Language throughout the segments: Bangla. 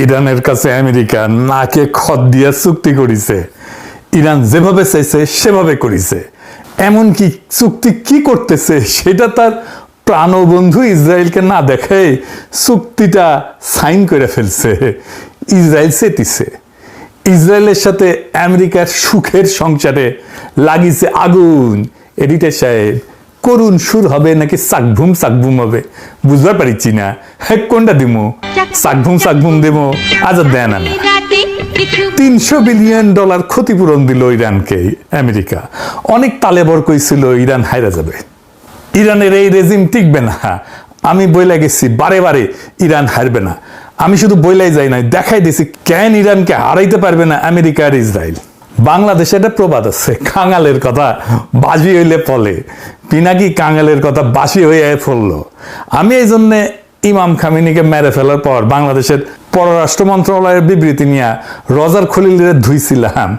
ইরানের কাছে আমেরিকা নাকে খত দিয়া চুক্তি করিছে। ইরান যেভাবে চাইছে সেভাবে করিছে। এমনকি চুক্তি কি করতেছে সেটা তার প্রাণবন্ধু ইসরায়েলকে না দেখে চুক্তিটা সাইন করে ফেলছে। ইসরায়েল চেতিছে। ইসরায়েলের সাথে আমেরিকার সুখের সংসারে লাগিছে আগুন। এডিটর সাহেব, করুণ সুর হবে নাকি সাকভুম হবে বুঝবার পারিছি না। হ্যাঁ, কোনটা দিমো? সাকভুম দেবো? আজাদ দেয় না। $300 বিলিয়ন ক্ষতিপূরণ দিল ইরানকে আমেরিকা। অনেক তালেবর কইছিল ইরান হাইরা যাবে, ইরানের এই রেজিম টিকবে না। আমি বইলা গেছি বারে বারে ইরান হারবে না। আমি শুধু বইলাই যাই নাই, দেখাই দিছি কেন ইরানকে হারাইতে পারবে না আমেরিকা আর ইসরায়েল। বাংলাদেশে একটা প্রবাদ আছে, কাঙালের কথা বাজি হইলে ফলে, পিনাকি কাঙালের কথা বাসি হয়ে ফললো। আমি এই জন্যে ইমাম খামেনিকে মেরে ফেলার পর বাংলাদেশের পররাষ্ট্র মন্ত্রণালয়ের বিবৃতি নিয়ে রজার খলিলের ধুইছিলাম,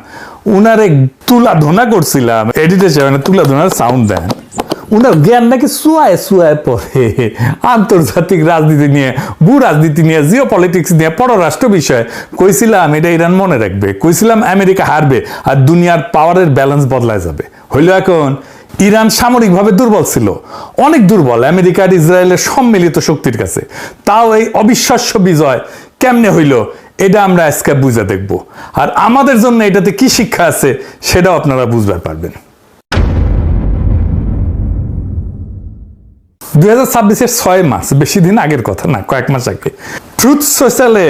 উনারে তুলাধনা করছিলাম। এডিটর সাহেব তুলাধনার সাউন্ড দেন। উনার জ্ঞান নাকি সুয়ায় পড়ে আন্তর্জাতিক রাজনীতি নিয়ে, ভূ রাজনীতি নিয়ে, জিও পলিটিক্স নিয়ে, পররাষ্ট্র বিষয়। কইছিলাম এটা ইরান মনে রাখবে, কইছিলাম আমেরিকা হারবে আর দুনিয়ার পাওয়ারের ব্যালেন্স বদলায় যাবে। হইল এখন ইরান সামরিকভাবে দুর্বল ছিল, অনেক দুর্বল আমেরিকা আর ইসরায়েলের সম্মিলিত শক্তির কাছে। তাও এই অবিশ্বাস্য বিজয় কেমনে হইল এটা আমরা আজকে বুঝে দেখব। আর আমাদের জন্য এটাতে কি শিক্ষা আছে সেটাও আপনারা বুঝবার পারবেন। 2026-এর 6 মার্চ, বেশি দিন আগের কথা না, কয়েক মাস আগে, ট্রুথ সোশ্যালে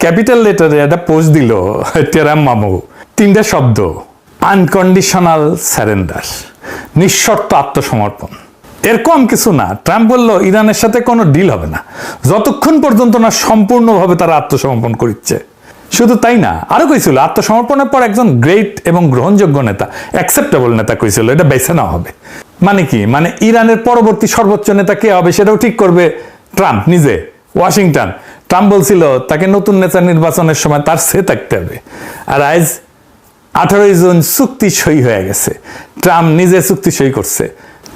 ক্যাপিটাল লেটারে একটা পোস্ট দিল টেরাম মামু। 3টা শব্দ, আনকন্ডিশনাল সারেন্ডার, নিঃশর্ত আত্মসমর্পণ। এর কম কিছু না। ট্রাম্প বলল ইরানের সাথে কোনো ডিল হবে না যতক্ষণ পর্যন্ত না সম্পূর্ণভাবে তারা আত্মসমর্পণ করছে। শুধু তাই না, আরো কইছিল আত্মসমর্পণের পর একজন গ্রেট এবং গ্রহণযোগ্য নেতা, অ্যাকসেপ্টেবল নেতা কইছিল এটা বেছে নেওয়া হবে। মানে কি? মানে ইরানের পরবর্তী সর্বোচ্চ নেতা কে হবে সেটাও ঠিক করবে ট্রাম্প নিজে, ওয়াশিংটন। ট্রাম্প বলছিল তাকে নতুন নেতা নির্বাচনের সময় তার সে থাকতে হবে। আর আজ 18 জুন চুক্তি সই হয়ে গেছে। ট্রাম্প নিজে চুক্তি সই করছে।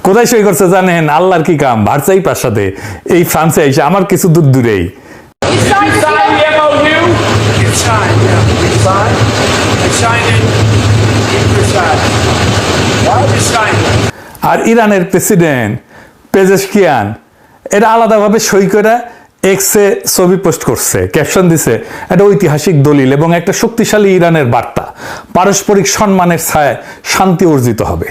কোথায় সই করছে জানেন? আল্লাহর কি কাম, ভার্সাই প্রাসাদে, এই ফ্রান্সে এসে, আমার কিছু দূর দূরেই। আর ইরানের প্রেসিডেন্ট পেজেশকিয়ান এটা আলাদাভাবে সই করে এক্সে ছবি পোস্ট করছে, ক্যাপশন দিছে একটা ঐতিহাসিক দলিল এবং একটা শক্তিশালী ইরানের বার্তা, পারস্পরিক সম্মানের ছায়ায় শান্তি অর্জিত হবে।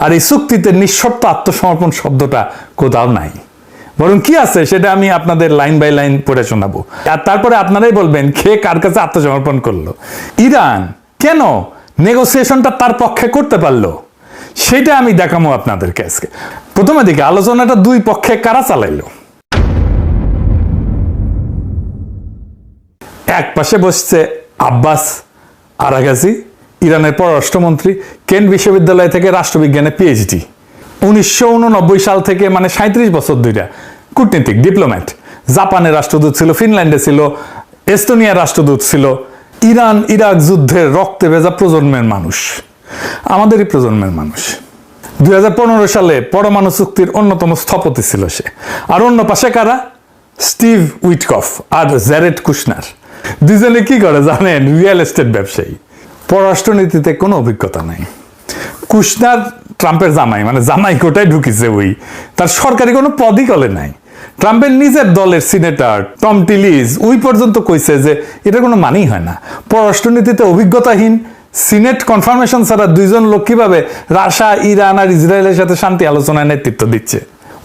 আর এই চুক্তিতে নিঃশর্ত আত্মসমর্পণ শব্দটা কোথাও নাই, বরং কি আছে সেটা আমি আপনাদের লাইন বাই লাইন পড়ে শোনাবো। আর তারপরে আপনারাই বলবেন কে কার কাছে আত্মসমর্পণ করলো। ইরান কেন নেগোসিয়েশনটা তার পক্ষে করতে পারলো সেটা আমি দেখাবো আপনাদেরকে আজকে। প্রথমে দিকে আলোচনাটা দুই পক্ষে কারা চালাইলো। এক পাশে বসছে আব্বাস আরাগাজি, ইরানের পররাষ্ট্রমন্ত্রী, কেন্ট বিশ্ববিদ্যালয় থেকে রাষ্ট্রবিজ্ঞানে পিএইচডি, 1989 সাল থেকে মানে 37 বছর ধরে কূটনীতিক, ডিপ্লোম্যাট। জাপানের রাষ্ট্রদূত ছিল, ফিনল্যান্ডে ছিল, এস্তোনিয়ার রাষ্ট্রদূত ছিল। ইরান ইরাক যুদ্ধের রক্তে ভেজা প্রজন্মের মানুষ, আমাদেরই প্রজন্মের মানুষ। 2015 সালে পরমাণু চুক্তির অন্যতম স্থপতি ছিল সে। আর অন্য পাশে কারা? স্টিভ উইটকফ আর জ্যারেড কুশনার। দুজনে কি করে জানেন? রিয়েল এস্টেট ব্যবসায়ী, পররাষ্ট্রনীতিতে কোনো অভিজ্ঞতা নাই। কুশনার ট্রাম্পের জামাই, মানে জামাই কোটায় ঢুকিছে, ওই তার সরকারি কোনো পদই কলে নাই। ট্রাম্পের নিজের দলের সিনেটর টম টিলিজ ওই পর্যন্ত কইছে যে এটা কোনো মানেই হয় না। পররাষ্ট্রনীতিতে অভিজ্ঞতাহীন সিনেট কনফার্মেশন ছাড়া দুইজন লোক কিভাবে রাশিয়া, ইরান আর ইসরায়েলের সাথে শান্তি আলোচনায় নেতৃত্ব দিচ্ছে?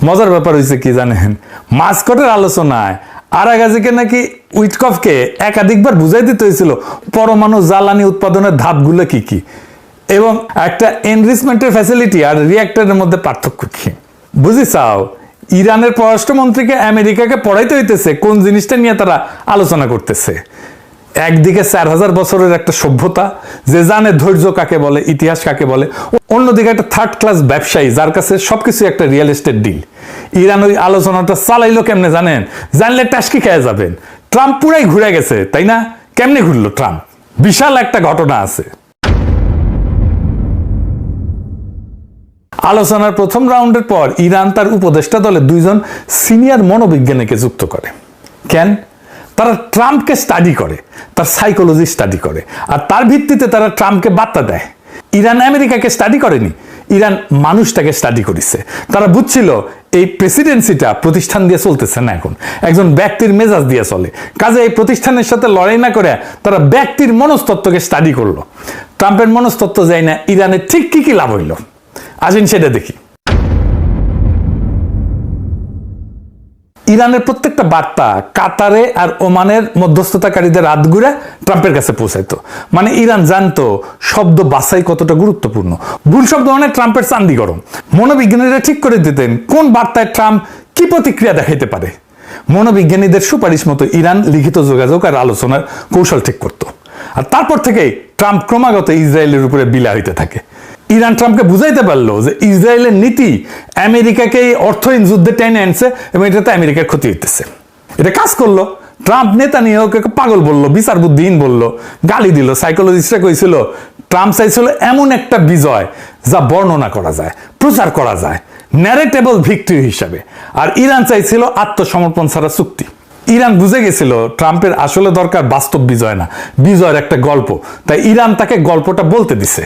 মজার ব্যাপার হয়েছে কি জানেন? মাস্কটের আলোচনায় আরাগাজিকে নাকি উইটকফকে একাধিকবার বুঝাই দিতে হয়েছিল পরমাণু জ্বালানি উৎপাদনের ধাপগুলো কি কি এবং একটা এনরিচমেন্টের ফ্যাসিলিটি আর রিঅ্যাক্টরের মধ্যে পার্থক্য কি। বুঝি চাও? ইরানের পররাষ্ট্রমন্ত্রীকে আমেরিকাকে পড়াইতে হইতেছে কোন জিনিসটা নিয়ে তারা আলোচনা করতেছে। একদিকে 4000 বছরের একটা সভ্যতা যে জানে ধৈর্য কাকে বলে, ইতিহাস কাকে বলে, অন্যদিকে একটা থার্ড ক্লাস ব্যবসায়ী যার কাছে সবকিছু একটা রিয়েল এস্টেট ডিল। ইরান ওই আলোচনাটা চালাইলো কেমনে জানেন? জানলে টাস্কি খেয়ে যাবেন। ট্রাম্প পুরাই ঘুরে গেছে, তাই না? কেমনে ঘুরলো ট্রাম্প? বিশাল একটা ঘটনা আছে। আলোচনার প্রথম রাউন্ডের পর ইরান তার উপদেষ্টা দলে 2 জন সিনিয়র মনোবিজ্ঞানীকে যুক্ত করে। কেন? তারা ট্রাম্পকে স্টাডি করে, তার সাইকোলজি স্টাডি করে, আর তার ভিত্তিতে তারা ট্রাম্পকে বার্তা দেয়। ইরান আমেরিকাকে স্টাডি করেনি, ইরান মানুষটাকে স্টাডি করেছে। তারা বুঝছিল এই প্রেসিডেন্সিটা প্রতিষ্ঠান দিয়ে চলতেছে না, এখন একজন ব্যক্তির মেজাজ দিয়ে চলে। কাজে এই প্রতিষ্ঠানের সাথে লড়াই না করে তারা ব্যক্তির মনস্তত্ত্বকে স্টাডি করলো। ট্রাম্পের মনস্তত্ত্ব যায় না, ইরানের ঠিক কি কি লাভ হইল আসেন সেটা দেখি। ইরানের প্রত্যেকটা বার্তা কাতারে আর ওমানের মধ্যস্থতাকারীদের হাত ঘুরে ট্রাম্পের কাছে পৌঁছাইতো। মানে ইরান জানতো শব্দ বাছাই কতটা গুরুত্বপূর্ণ। ভুল শব্দ মানে ট্রাম্পের চান্দি গরম। মনোবিজ্ঞানীরা ঠিক করে দিতেন কোন বার্তায় ট্রাম্প কি প্রতিক্রিয়া দেখাইতে পারে। মনোবিজ্ঞানীদের সুপারিশ মতো ইরান লিখিত যোগাযোগ আর আলোচনার কৌশল ঠিক করত। আর তারপর থেকেই ট্রাম্প ক্রমাগত ইসরায়েলের উপরে বিলা হইতে থাকে। ইরান ট্রাম্পকে বুঝাইতে পারলো যে ইসরায়েলের নীতি আমেরিকাকে অর্থহীন যুদ্ধে টেনে আনছে এবং এটাতে আমেরিকার ক্ষতি হইতেছে। এটা কাজ করলো। ট্রাম্প নেতানিয়াহুকে পাগল বললো, বিচার বুদ্ধিহীন বললো, গালি দিল। সাইকোলজিস্টরা কইছিল ট্রাম্প চাইছিল এমন একটা বিজয় যা বর্ণনা করা যায়, প্রচার করা যায়, ন্যারেটেবল ভিক্টরি হিসাবে। আর ইরান চাইছিল আত্মসমর্পণ ছাড়া চুক্তি। ইরান বুঝে গেছিল ট্রাম্পের আসলে দরকার বাস্তব বিজয় না, বিজয়ের একটা গল্প। তাই ইরান তাকে গল্পটা বলতে দিছে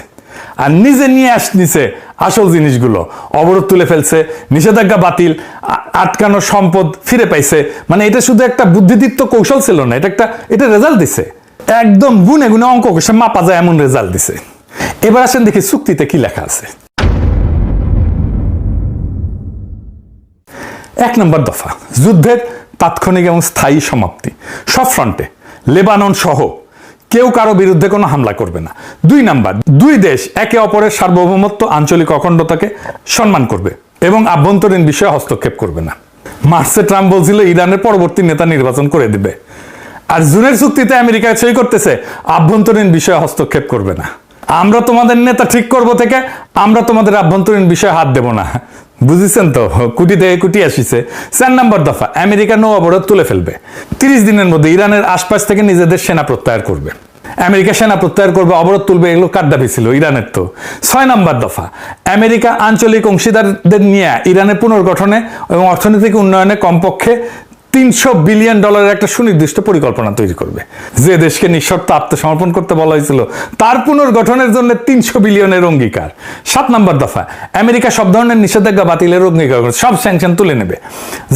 আর নিজে নিয়ে আসছে আসল জিনিসগুলো। অবরোধ তুলে ফেলছে, নিষেধাজ্ঞা বাতিল, আটকানো সম্পদ ফিরে পাইছে। মানে এটা শুধু একটা বুদ্ধিদীপ্ত কৌশল ছিল না, এটা রেজাল্ট দিছে। একদম গুনে গুনে অঙ্ক কষে মাপা যায় এমন রেজাল্ট দিছে। এবার আসেন দেখি চুক্তিতে কি লেখা আছে। 1 নম্বর দফা, যুদ্ধের তাৎক্ষণিক এবং স্থায়ী সমাপ্তি সব ফ্রন্টে, লেবানন সহ কেউ কারো বিরুদ্ধে কোনো হামলা করবে না। 2 নাম্বার, দুই দেশ একে অপরের সার্বভৌমত্ব, আঞ্চলিক অখণ্ডতাকে সম্মান করবে এবং আভ্যন্তরীণ বিষয়ে হস্তক্ষেপ করবে না। মার্চে ট্রাম্প বলছিল ইরানের পরবর্তী নেতা নির্বাচন করে দিবে। আর জুনের চুক্তিতে আমেরিকা সই করতেছে আভ্যন্তরীণ বিষয়ে হস্তক্ষেপ করবে না। আমরা তোমাদের নেতা ঠিক করব থেকে আমরা তোমাদের আভ্যন্তরীণ বিষয়ে হাত দেব না। বুঝেছেন তো, কুটি থেকে কুটি আসিছে। 4 নম্বর দফা, আমেরিকা নৌ অবরোধ তুলে ফেলবে। 30 দিনের মধ্যে ইরানের আশপাশ থেকে নিজেদের সেনা প্রত্যাহার করবে। আমেরিকা সেনা প্রত্যাহার করবে, অবরোধ তুলবে, এগুলো কার দাবি ছিল? ইরানের তো। 6 নম্বর দফা, আমেরিকা আঞ্চলিক অংশীদারদের নিয়ে ইরানের পুনর্গঠনে এবং অর্থনৈতিক উন্নয়নে কমপক্ষে $300 বিলিয়ন একটা সুনির্দিষ্ট পরিকল্পনা তৈরি করবে। যে দেশকে নিঃশর্ত আত্মসমর্পণ করতে বলা হয়েছিল তার পুনর্গঠনের জন্য 300 বিলিয়নের অঙ্গীকার। 7 নম্বর দফা, আমেরিকা সব ধরনের নিষেধাজ্ঞা বাতিলের অঙ্গীকার করে, সব স্যাংশন তুলে নেবে।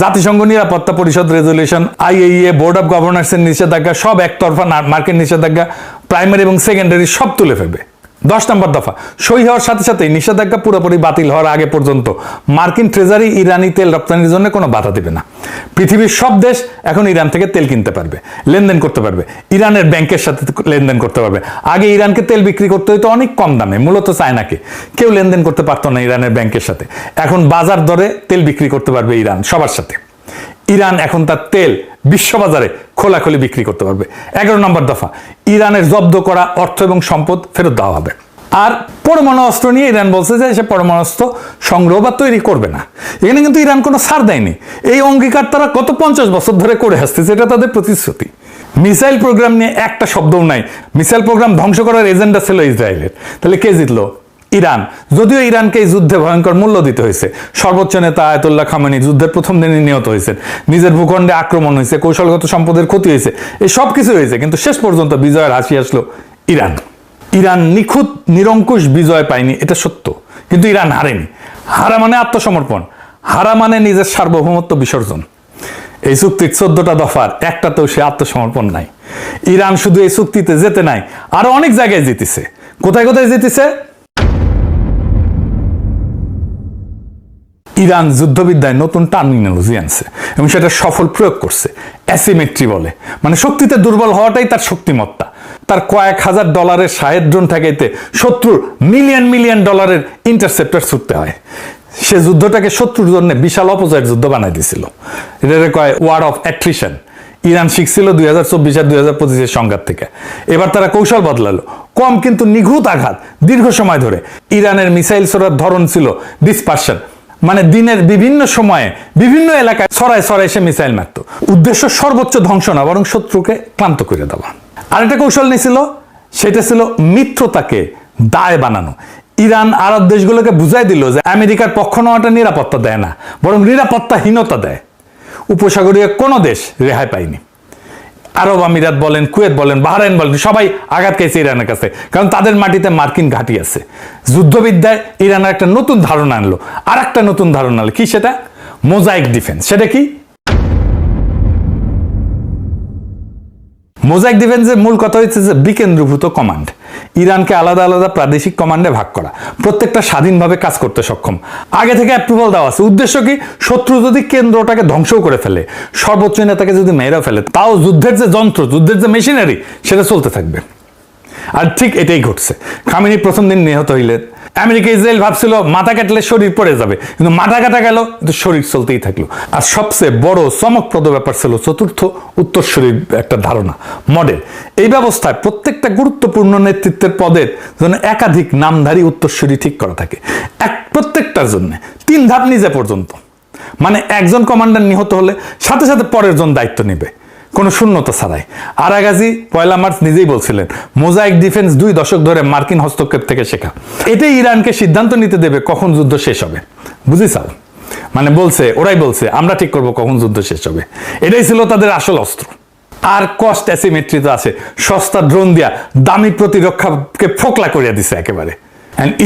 জাতিসংঘ নিরাপত্তা পরিষদ রেজলিউশন, IAEA, বোর্ড অফ গভর্নর্সের নিষেধাজ্ঞা, সব একতরফা মার্কিন নিষেধাজ্ঞা, প্রাইমারি এবং সেকেন্ডারি সব তুলে ফেলবে। 10 নম্বর দফা, সই হওয়ার সাথে সাথে নিষেধাজ্ঞা পুরোপুরি বাতিল হওয়ার আগে পর্যন্ত মার্কিন ট্রেজারি ইরানি তেল রপ্তানির জন্য কোনো বাধা দেবে না। পৃথিবীর সব দেশ এখন ইরান থেকে তেল কিনতে পারবে, লেনদেন করতে পারবে, ইরানের ব্যাংকের সাথে লেনদেন করতে পারবে। আগে ইরানকে তেল বিক্রি করতে হতো অনেক কম দামে, মূলত চায়নাকে। কেউ লেনদেন করতে পারতো না ইরানের ব্যাংকের সাথে। এখন বাজার দরে তেল বিক্রি করতে পারবে ইরান সবার সাথে। ইরান এখন তার তেল বিশ্ববাজারে খোলাখুলি বিক্রি করতে পারবে। 11 নম্বর দফা, ইরানের জব্দ করা অর্থ এবং সম্পদ ফেরত দেওয়া হবে। আর পরমাণু অস্ত্র নিয়ে ইরান বলছে যে সে পরমাণু অস্ত্র সংগ্রহ বা তৈরি করবে না। এখানে কিন্তু ইরান কোনো ছাড় দেয়নি। এই অঙ্গীকার তারা গত 50 বছর ধরে করে আসতেছে, এটা তাদের প্রতিশ্রুতি। মিসাইল প্রোগ্রাম নিয়ে একটা শব্দও নাই। মিসাইল প্রোগ্রাম ধ্বংস করার এজেন্ডা ছিল ইসরায়েলের। তাহলে কে জিতলো? ইরান। যদিও ইরানকে এই যুদ্ধে ভয়ঙ্কর মূল্য দিতে হয়েছে। সর্বোচ্চ নেতা আয়াতুল্লাহ খামেনি যুদ্ধের প্রথম দিনে নিহত হয়েছেন, নিজের ভূখণ্ডে আক্রমণ হয়েছে, কৌশলগত সম্পদের ক্ষতি হয়েছে, এই সব কিছু হয়েছে, কিন্তু শেষ পর্যন্ত বিজয়ের হাসি আসলো ইরান। ইরান নিখুঁত নিরঙ্কুশ বিজয় পায়নি, এটা সত্য, কিন্তু ইরান হারেনি। হারা মানে আত্মসমর্পণ, হারা মানে নিজের সার্বভৌমত্ব বিসর্জন। এই চুক্তির 14টা দফার একটাতেও সে আত্মসমর্পণ নাই। ইরান শুধু এই চুক্তিতে যেতে নাই, আরো অনেক জায়গায় জিতেছে। কোথায় কোথায় জিতেছে? ইরান যুদ্ধবিদ্যায় নতুন টার্মিনোলজি আনছে এবং সেটা সফল প্রয়োগ করছে। অ্যাসিমেট্রি বলে, মানে শক্তিতে দুর্বল হওয়াটাই তার শক্তিমত্তা। তার কয়েক হাজার ডলারের শাহেদ ড্রোন ঠেকাইতে শত্রুর মিলিয়ন মিলিয়ন ডলারের ইন্টারসেপ্টর ছুটতে হয়। সে যুদ্ধটাকে শত্রুর জন্য বিশাল অপচয়ের যুদ্ধ বানাই দিয়েছিল। এটাকে কয় ওয়ার অফ অ্যাট্রিশন। ইরান শিখছিল 2024 আর 2025 সংঘাত থেকে। এবার তারা কৌশল বদলালো, কম কিন্তু নিখুঁত আঘাত দীর্ঘ সময় ধরে। ইরানের মিসাইল ছোড়ার ধরন ছিল ডিসপারশন, মানে দিনের বিভিন্ন সময়ে বিভিন্ন এলাকায় ছড়ায় ছড়ায় সে মিসাইল মারত। উদ্দেশ্য সর্বোচ্চ ধ্বংস না, বরং শত্রুকে ক্লান্ত করে দেওয়া। আরেকটা কৌশল নিয়েছিল, সেটা ছিল মিত্রতাকে দায় বানানো। ইরান আরব দেশগুলোকে বুঝাই দিল যে আমেরিকার পক্ষ নেওয়াটা নিরাপত্তা দেয় না, বরং নিরাপত্তাহীনতা দেয়। উপসাগরীয় কোনো দেশ রেহাই পায়নি। আরব আমিরাত বলেন, কুয়েত বলেন, বাহরাইন বলেন, সবাই আঘাত খাইছে ইরানের কাছে, কারণ তাদের মাটিতে মার্কিন ঘাঁটি আছে। যুদ্ধবিদ্যায় ইরানের একটা নতুন ধারণা আনলো, আর একটা নতুন ধারণা আনলো, কি সেটা? Mosaic defence. সেটা কি? মোজাইক ডিফেন্সের মূল কথা হচ্ছে যে বিকেন্দ্রীভূত কমান্ড, ইরানকে আলাদা আলাদা প্রাদেশিক কমান্ডে ভাগ করা, প্রত্যেকটা স্বাধীনভাবে কাজ করতে সক্ষম, আগে থেকে অ্যাপ্রুভাল দেওয়া আছে। উদ্দেশ্য কি? শত্রু যদি কেন্দ্রটাকে ধ্বংসও করে ফেলে, সর্বোচ্চ নেতাকে যদি মেয়েরা ফেলে, তাও যুদ্ধের যে যন্ত্র, যুদ্ধের যে মেশিনারি, সেটা চলতে থাকবে। আর ঠিক এটাই ঘটছে। খামেনি প্রথম দিন নিহত হইলেন। আমেরিকা ইসরায়েল ভাবছিল মাথা কাটলে শরীর পড়ে যাবে, কিন্তু মাথা কাটা গেল, কিন্তু শরীর চলতেই থাকলো। আর সবচেয়ে বড় চমকপ্রদ ব্যাপার ছিল চতুর্থ উত্তরসূরির একটা ধারণা, মডেল। এই ব্যবস্থায় প্রত্যেকটা গুরুত্বপূর্ণ নেতৃত্বের পদের জন্য একাধিক নামধারী উত্তরসূরি ঠিক করা থাকে, প্রত্যেকটার জন্য 3 ধাপ নিজে পর্যন্ত। মানে একজন কমান্ডার নিহত হলে সাথে সাথে পরের জন দায়িত্ব নেবে, কোনো শূন্যতা ছাড়াই। আরাগাজি 1 মার্চ নিজেই বলছিলেন, মোজাইক ডিফেন্স 2 দশক ধরে মার্কিন হস্তক্ষেপ থেকে শেখা। এটাই ইরানকে সিদ্ধান্ত নিতে দেবে কখন যুদ্ধ শেষ হবে। বুঝিসাও? মানে বলছে, ওরাই বলছে, আমরা ঠিক করবো কখন যুদ্ধ শেষ হবে। এটাই ছিল তাদের আসল অস্ত্র। আর কস্ট অ্যাসিমেট্রি তো আছে, সস্তা ড্রোন দিয়া দামি প্রতিরক্ষাকে ফোকলা করিয়া দিছে একেবারে।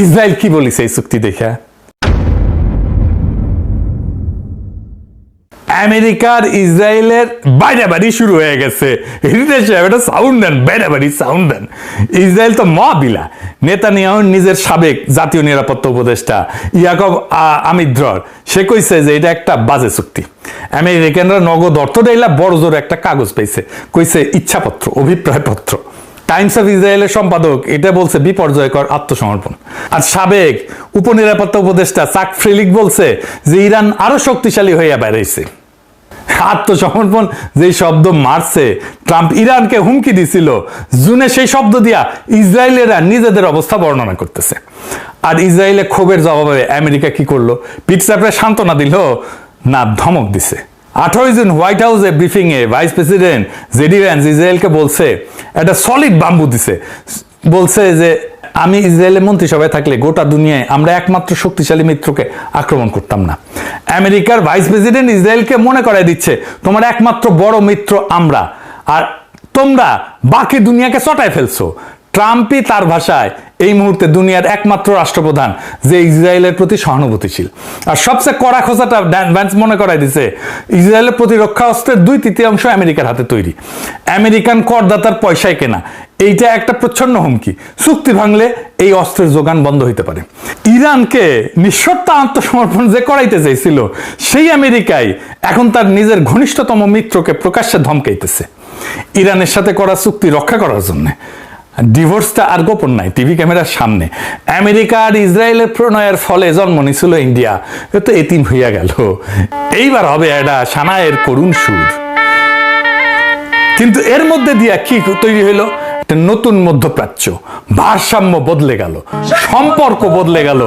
ইসরায়েল কি বলিছে এই চুক্তি দেখা? আমেরিকার ইসরায়েলের বাইরাবাড়ি শুরু হয়ে গেছে। এটা সাউন্ড দেন, বাইরাবাড়ি সাউন্ড দেন। ইসরায়েল তো মহাবিলা। নেতানিয়াহুর নিজের সাবেক জাতীয় নিরাপত্তা উপদেষ্টা ইয়াকব আমিদ্রর, সে কইছে যে এটা একটা বাজে চুক্তি। আমেরিকানরা নগদ অর্থ দেইলা বড় জোর একটা কাগজ পাইছে, কইছে ইচ্ছাপত্র, অভিপ্রায়পত্র। টাইমস অফ ইসরায়েলের সম্পাদক এটা বলছে বিপর্যয়কর আত্মসমর্পণ। আর সাবেক উপনিরাপত্তা উপদেষ্টা চাক ফ্রিলিক বলছে যে ইরান আরো শক্তিশালী হইয়া বেড়াইছে। আত্মসমর্পণ যেই শব্দ মারছে, ট্রাম্প ইরানকে হুমকি দিছিল জুনে, সেই শব্দ দিয়া ইসরায়েলেরা নিজেদের অবস্থা বর্ণনা করতেছে। আর ইসরায়েলে ক্ষোভের জবাবে আমেরিকা কি করলো? পিঠ চাপড়ে সান্ত্বনা দিল না ধমক দিছে। 18 জুন হোয়াইট হাউসে ব্রিফিং এ ভাইস প্রেসিডেন্ট জেডি ভ্যান্স ইসরায়েলকে বলছে, একটা সলিড বাম্বু দিছে, বলছে যে আমি ইসরায়েলের মন্ত্রিসভায় থাকলে গোটা দুনিয়ায় আমরা একমাত্র শক্তিশালী মিত্রকে আক্রমণ করতাম না। আমেরিকার ভাইস প্রেসিডেন্ট ইসরায়েলকে মনে করাই দিচ্ছে, তোমার একমাত্র বড় মিত্র আমরা, আর তোমরা বাকি দুনিয়াকে চটায় ফেলছো। ট্রাম্পই তার ভাষায় এই মুহূর্তে দুনিয়ার একমাত্র রাষ্ট্রপ্রধান যে ইসরায়েলের প্রতি সহানুভূতিশীল। আর সবচেয়ে কড়া খোঁচাটা ভ্যান্স মনে করাই দিছে, ইসরায়েলের প্রতিরক্ষা অস্ত্রের 2/3 আমেরিকার হাতে তৈরি, আমেরিকান করদাতার পয়সায় কেনা। এইটা একটা প্রচ্ছন্ন হুমকি। চুক্তি ভাঙলে এই অস্ত্রের যোগান বন্ধ হইতে পারে। ইরানকে নিঃশর্ত আত্মসমর্পণ যে করাইতে চাইছিল, সেই আমেরিকাই এখন তার নিজের ঘনিষ্ঠতম মিত্রকে প্রকাশ্যে ধমকাইতেছে ইরানের সাথে করা চুক্তি রক্ষা করার জন্য। ডিভোর্সটা আর গোপন নাই, টিভি ক্যামেরার সামনে। আমেরিকা আর ইসরায়েলের প্রণয়ের ফলে জন্ম নিছিল ইন্ডিয়া, তো এতিম হইয়া গেল। এইবার হবে এটা সানায়ের করুণ সুর। কিন্তু এর মধ্যে দিয়া কি তৈরি হইলো? একটা নতুন মধ্যপ্রাচ্য। ভারসাম্য বদলে গেল, সম্পর্ক বদলে গেল।